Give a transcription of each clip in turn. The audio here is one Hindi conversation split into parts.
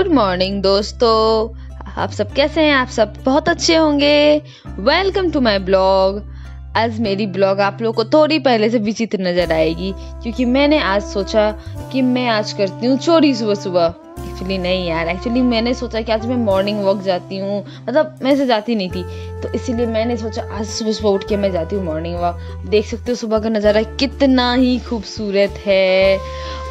गुड मॉर्निंग दोस्तों, आप सब कैसे हैं? आप सब बहुत अच्छे होंगे। Welcome to my blog. आज मेरी ब्लॉग आप लोगों को थोड़ी पहले से विचित्र नजर आएगी क्योंकि मैंने आज सोचा कि मैं आज करती हूँ चोरी सुबह सुबह। एक्चुअली नहीं यार, एक्चुअली मैंने सोचा कि आज मैं मॉर्निंग वॉक जाती हूँ, मतलब मैं से जाती नहीं थी, तो इसीलिए मैंने सोचा आज सुबह सुबह उठ के मैं जाती हूँ मॉर्निंग वॉक। देख सकते हो सुबह का नज़ारा कितना ही खूबसूरत है।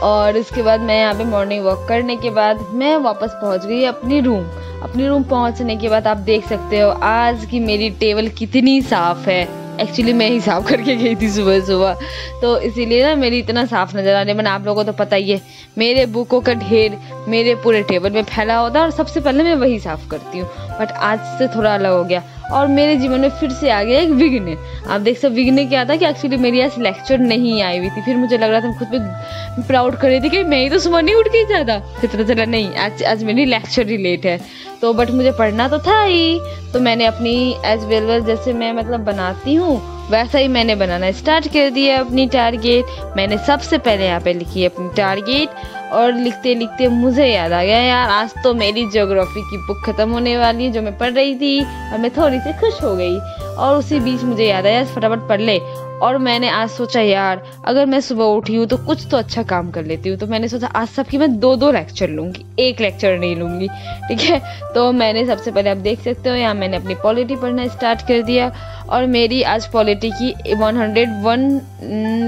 और उसके बाद मैं यहाँ पे मॉर्निंग वॉक करने के बाद मैं वापस पहुँच गई अपनी रूम पहुँचने के बाद आप देख सकते हो आज की मेरी टेबल कितनी साफ़ है। एक्चुअली मैं ही साफ करके गई थी सुबह सुबह, तो इसीलिए ना मेरी इतना साफ नज़र आ रही है। आपलोगों को तो पता ही है मेरे बुकों का ढेर मेरे पूरे टेबल में फैला होता है और सबसे पहले मैं वही साफ करती हूँ, बट आज से थोड़ा अलग हो गया और मेरे जीवन में फिर से आ गया एक विघ्न। आप देख सकते विघ्न क्या था कि एक्चुअली मेरी आज लेक्चर नहीं आई हुई थी। फिर मुझे लग रहा था, खुद पे प्राउड कर रही थी कि मैं ही तो सुबह नहीं उठ गई ज़्यादा, फिर पता चला नहीं आज मेरी लेक्चर ही लेट है। तो बट मुझे पढ़ना तो था ही, तो मैंने अपनी एज वेल जैसे मैं मतलब बनाती हूँ वैसा ही मैंने बनाना स्टार्ट कर दिया। अपनी टारगेट मैंने सबसे पहले यहाँ पे लिखी है अपनी टारगेट, और लिखते लिखते मुझे याद आ गया यार आज तो मेरी ज्योग्राफी की बुक खत्म होने वाली है जो मैं पढ़ रही थी, और मैं थोड़ी सी खुश हो गई। और उसी बीच मुझे याद आया फटाफट पढ़ ले, और मैंने आज सोचा यार अगर मैं सुबह उठी हूँ तो कुछ तो अच्छा काम कर लेती हूँ, तो मैंने सोचा आज सबकी मैं 2-2 लेक्चर लूँगी, एक लेक्चर नहीं लूँगी, ठीक है। तो मैंने सबसे पहले आप देख सकते हो यहाँ मैंने अपनी पॉलिटी पढ़ना स्टार्ट कर दिया, और मेरी आज पॉलिटी की 101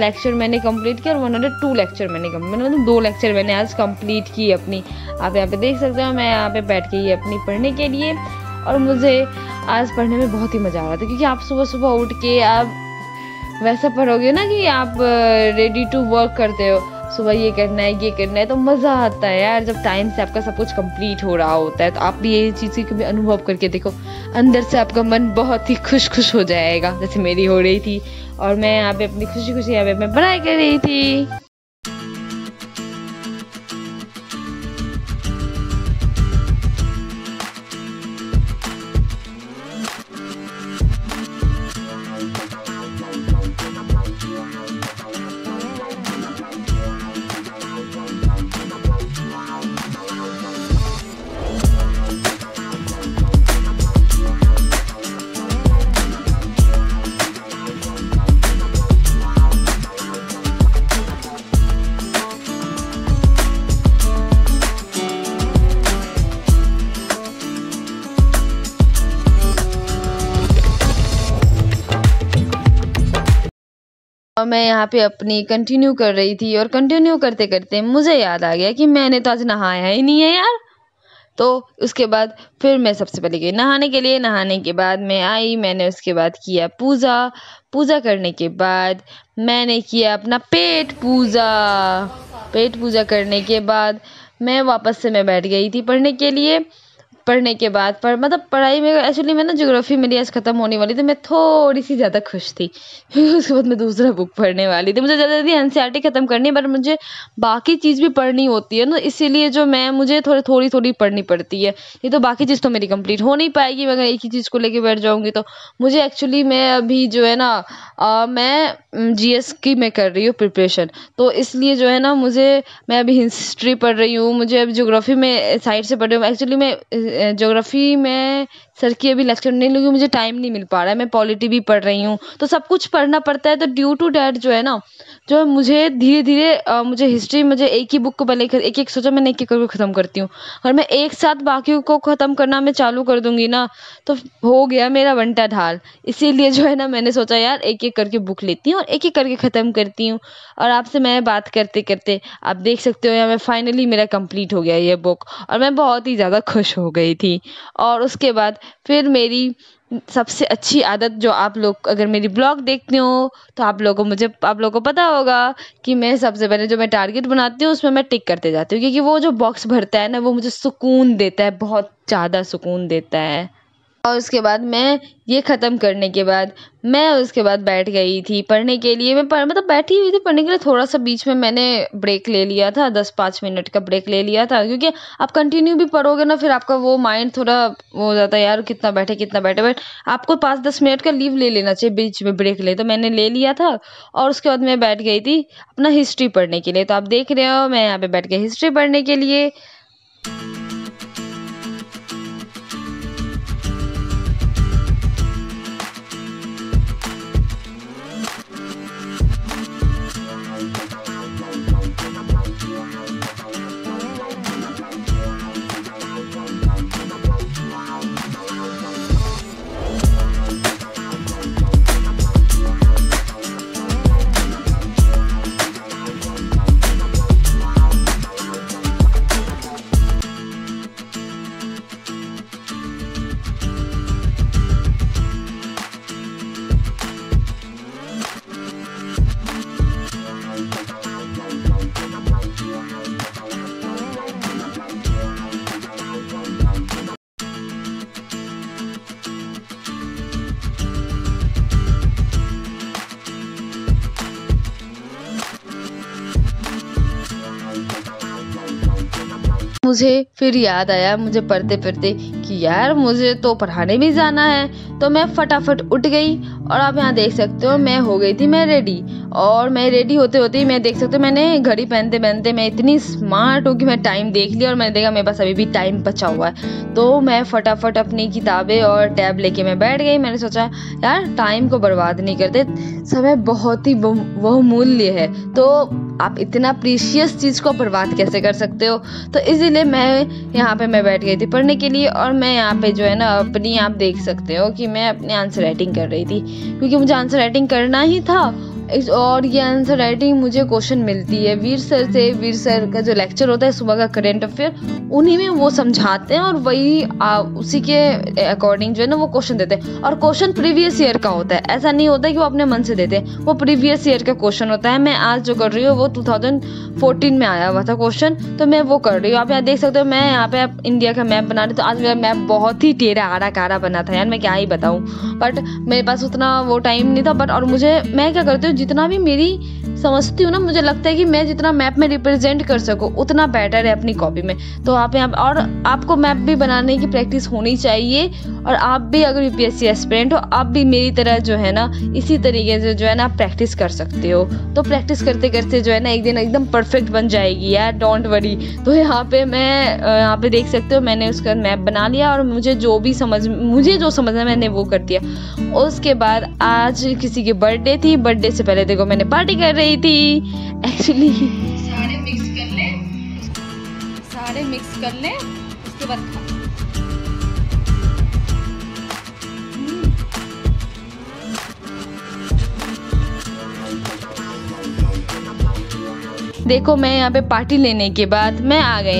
लेक्चर मैंने कंप्लीट किया और 102 लेक्चर मैंने मतलब 2 लेक्चर मैंने आज कंप्लीट की अपनी। आप यहाँ पे देख सकते हो मैं यहाँ पे बैठ गई अपनी पढ़ने के लिए, और मुझे आज पढ़ने में बहुत ही मज़ा आ रहा था क्योंकि आप सुबह सुबह उठ के आप वैसा पढ़ोगे ना कि आप रेडी टू वर्क करते हो, सुबह ये करना है तो मज़ा आता है यार जब टाइम से आपका सब कुछ कंप्लीट हो रहा होता है। तो आप भी ये चीज़ की कभी अनुभव करके देखो, अंदर से आपका मन बहुत ही खुश हो जाएगा जैसे मेरी हो रही थी। और मैं यहाँ पे अपनी खुशी यहाँ पे मैं पढ़ाई कर रही थी। और मैं यहाँ पे अपनी कंटिन्यू कर रही थी, और कंटिन्यू करते करते मुझे याद आ गया कि मैंने तो आज नहाया ही नहीं है यार। तो उसके बाद फिर मैं सबसे पहले गई नहाने के लिए। नहाने के बाद मैं आई, मैंने उसके बाद किया पूजा करने के बाद मैंने किया अपना पेट पूजा करने के बाद मैं वापस से मैं बैठ गई थी पढ़ने के लिए। पढ़ने के बाद मतलब पढ़ाई में एक्चुअली मैं ना ज्योग्राफी मेरी आज ख़त्म होने वाली थी, मैं थोड़ी सी ज़्यादा खुश थी उसके बाद मैं दूसरा बुक पढ़ने वाली थी। मुझे ज़्यादा एनसीईआरटी ख़त्म करनी है, बट मुझे बाकी चीज़ भी पढ़नी होती है ना, इसीलिए जो मुझे थोड़ी पढ़नी पड़ती है। ये तो बाकी चीज़ तो मेरी कंप्लीट हो नहीं पाएगी अगर एक ही चीज़ को लेके बैठ जाऊँगी। तो मुझे एक्चुअली मैं अभी जो है ना मैं जीएस की मैं कर रही हूँ प्रिपरेशन, तो इसलिए जो है ना मैं अभी हिस्ट्री पढ़ रही हूँ, मुझे अभी ज्योग्राफी में साइड से पढ़ रही हूँ। एक्चुअली मैं ज्योग्राफी में सर की अभी लेक्चर नहीं लूँगी, मुझे टाइम नहीं मिल पा रहा है। मैं पॉलिटी भी पढ़ रही हूँ, तो सब कुछ पढ़ना पड़ता है। तो ड्यू टू डैट जो है ना जो मुझे धीरे धीरे मुझे हिस्ट्री मुझे एक ही बुक को पहले एक सोचा मैंने एक करके ख़त्म करती हूँ। और मैं एक साथ बाकी को ख़त्म करना मैं चालू कर दूँगी ना तो हो गया मेरा बंटा ढाल। इसीलिए जो है ना मैंने सोचा यार एक एक करके बुक लेती हूँ और एक एक करके ख़त्म करती हूँ। और आपसे मैं बात करते करते आप देख सकते हो यहाँ फाइनली मेरा कंप्लीट हो गया ये बुक, और मैं बहुत ही ज़्यादा खुश हो गई थी। और उसके बाद फिर मेरी सबसे अच्छी आदत जो आप लोग अगर मेरी ब्लॉग देखते हो तो आप लोगों को पता होगा कि मैं सबसे पहले जो मैं टारगेट बनाती हूँ उसमें मैं टिक करते जाती हूँ, क्योंकि वो जो बॉक्स भरता है ना वो मुझे सुकून देता है, बहुत ज़्यादा सुकून देता है। और उसके बाद मैं ये ख़त्म करने के बाद मैं उसके बाद बैठ गई थी पढ़ने के लिए। मैं मतलब बैठी हुई थी पढ़ने के लिए, थोड़ा सा बीच में मैंने ब्रेक ले लिया था, 10-5 मिनट का ब्रेक ले लिया था, क्योंकि आप कंटिन्यू भी पढ़ोगे ना फिर आपका वो माइंड थोड़ा वो हो जाता है यार कितना बैठे बट आपको 5-10 मिनट का लीव ले लेना चाहिए बीच में ब्रेक ले। तो मैंने ले लिया था और उसके बाद मैं बैठ गई थी अपना हिस्ट्री पढ़ने के लिए। तो आप देख रहे हो मैं यहाँ पे बैठ गई हिस्ट्री पढ़ने के लिए। मुझे फिर याद आया मुझे पढ़ते पढ़ते कि यार मुझे तो पढ़ाने भी जाना है। तो मैं फटाफट उठ गई और आप यहाँ देख सकते हो मैं हो गई थी मैं रेडी। और मैं रेडी होते होते ही मैं देख सकते हो मैंने घड़ी पहनते पहनते मैं इतनी स्मार्ट हूँ कि मैं टाइम देख लिया और मैंने देखा मेरे पास अभी भी टाइम बचा हुआ है। तो मैं फटाफट अपनी किताबें और टैब लेके मैं बैठ गई। मैंने सोचा यार टाइम को बर्बाद नहीं करते, समय बहुत ही बहुमूल्य है, तो आप इतना प्रीशियस चीज़ को बर्बाद कैसे कर सकते हो। तो इसीलिए मैं यहाँ पे मैं बैठ गई थी पढ़ने के लिए। और मैं यहाँ पे जो है ना अपनी आप देख सकते हो कि मैं अपने आंसर राइटिंग कर रही थी, क्योंकि मुझे आंसर राइटिंग करना ही था। और ये आंसर राइटिंग मुझे क्वेश्चन मिलती है वीर सर से। वीर सर का जो लेक्चर होता है सुबह का करंट अफेयर, उन्हीं में वो समझाते हैं और वही उसी के अकॉर्डिंग जो है ना वो क्वेश्चन देते हैं। और क्वेश्चन प्रीवियस ईयर का होता है, ऐसा नहीं होता कि वो अपने मन से देते हैं, वो प्रीवियस ईयर का क्वेश्चन होता है। मैं आज जो कर रही हूँ वो 2014 में आया हुआ था क्वेश्चन, तो मैं वो कर रही हूँ। आप यहाँ देख सकते हो मैं यहाँ पे इंडिया का मैप बना रही हूँ। तो आज मेरा मैप बहुत ही टेढ़ा आड़ा काड़ा बना था यार, मैं क्या ही बताऊँ, बट मेरे पास उतना वो टाइम नहीं था। बट और मैं क्या करती हूँ जितना भी मेरी समझती हूँ ना, मुझे लगता है कि मैं जितना मैप में रिप्रेजेंट कर सकूँ उतना बेटर है अपनी कॉपी में। तो आप यहाँ और आपको मैप भी बनाने की प्रैक्टिस होनी चाहिए। और आप भी अगर यूपीएससी एस्पिरेंट हो, आप भी मेरी तरह जो है ना इसी तरीके से जो है ना प्रैक्टिस कर सकते हो। तो प्रैक्टिस करते करते जो है ना एक दिन एकदम परफेक्ट बन जाएगी यार, डोंट वरी। तो यहाँ पे देख सकते हो मैंने उसका मैप बना लिया और मुझे जो समझना मैंने वो कर दिया। उसके बाद आज किसी की बर्थडे थी, बर्थडे से पहले देखो मैंने पार्टी कर रही थी एक्चुअली। सारे मिक्स कर ले उसके बाद खा। देखो मैं यहाँ पे पार्टी लेने के बाद मैं आ गई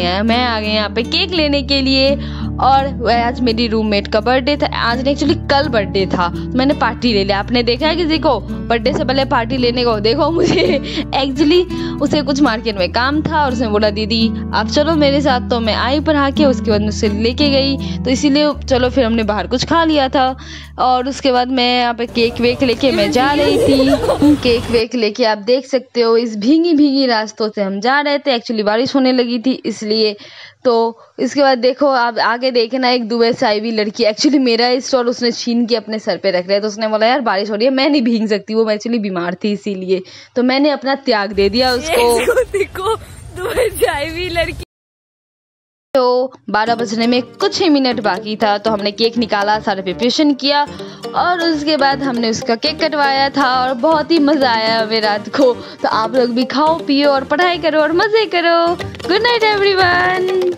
यहाँ पे केक लेने के लिए। और आज मेरी रूममेट का बर्थडे था, आज नहीं एक्चुअली कल बर्थडे था, मैंने पार्टी ले लिया। आपने देखा है किसी को बर्थडे से पहले पार्टी लेने को? देखो मुझे एक्चुअली उसे कुछ मार्केट में काम था और उसने बोला दीदी आप चलो मेरे साथ, तो मैं आई पढ़ा के। उसके बाद मुझसे लेके गई, तो इसीलिए चलो फिर हमने बाहर कुछ खा लिया था। और उसके बाद मैं यहाँ पे केक वेक लेके मैं जा रही थी। केक वेक लेके आप देख सकते हो इस भीगी रास्तों से हम जा रहे थे। एक्चुअली बारिश होने लगी थी इसलिए। तो इसके बाद देखो आप आगे देखे ना, एक दुबई से आई हुई लड़की एक्चुअली मेरा स्टॉल उसने छीन के अपने सर पे रख लिया। तो उसने बोला यार बारिश हो रही है, मैं नहीं भीग सकती, वो एक्चुअली बीमार थी इसीलिए। तो मैंने अपना त्याग दे दिया उसको। देखो दुबई से आई हुई लड़की। तो 12 बजने में कुछ ही मिनट बाकी था, तो हमने केक निकाला, सारा प्रिपरेशन किया और उसके बाद हमने उसका केक कटवाया था और बहुत ही मजा आया हमें रात को। तो आप लोग भी खाओ पियो और पढ़ाई करो और मजे करो। Good night everyone.